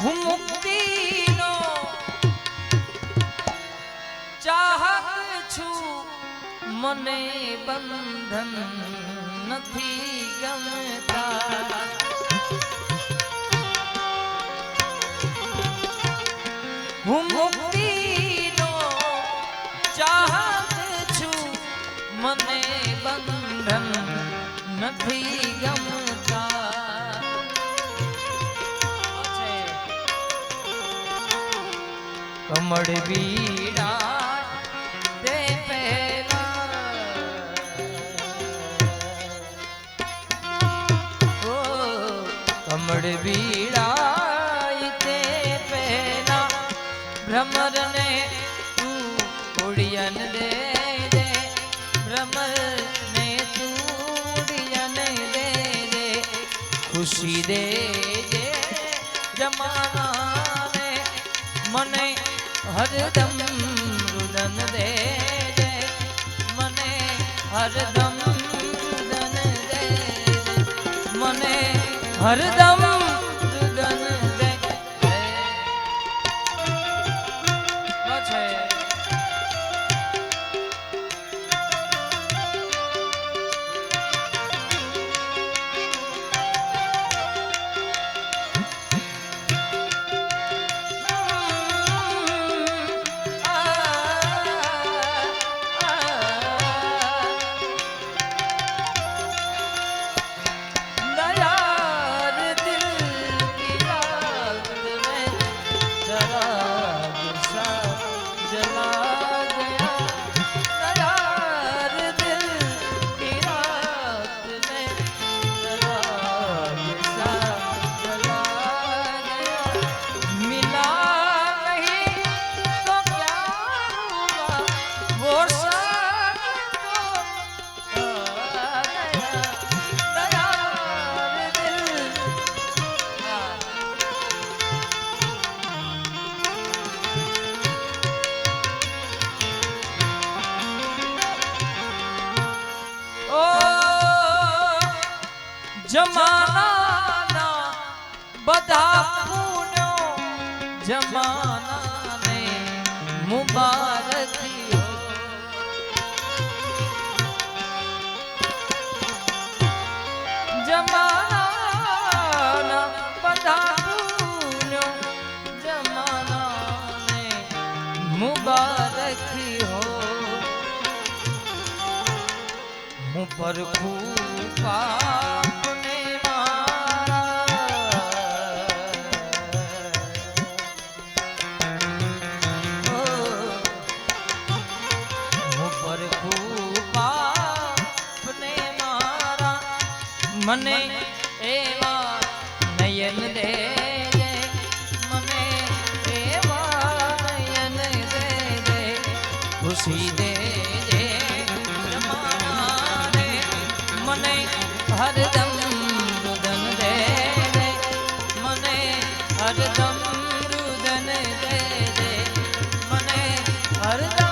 હું મુક્તિનો ચાહક છું, મને બંધન નથી ગમતા. હું મુક્તિનો ચાહક છું, મને બંધન નથી ગમતા. કમળ બીડા તે પહેલા કમળ બીડા તે પહેલા ભ્રમરને તું ઉડિયન દે દે, ભ્રમરને તું ઉડિયન દે દે, ખુશી દે દે જમાનાને, મને હરદમ રુદન દે દે, મને હરદમ રુદન દે દે, મને હરદમ રુદન દે દે. જમાનાના બધા પુણ્યો જમાનાને મુબારક હો. જમાનાના બધા પુણ્યો જમાનાને મુબારક હો. હું પરખું પાપને મારા, હું પરખું પાપને મારા, મને એવા નયન દે દે, મને એવા નયન દે દે, ખુશી દે દે મને હરદમ રુદન દે દે, મને હરદમ રુદન દે દે, મને હરદમ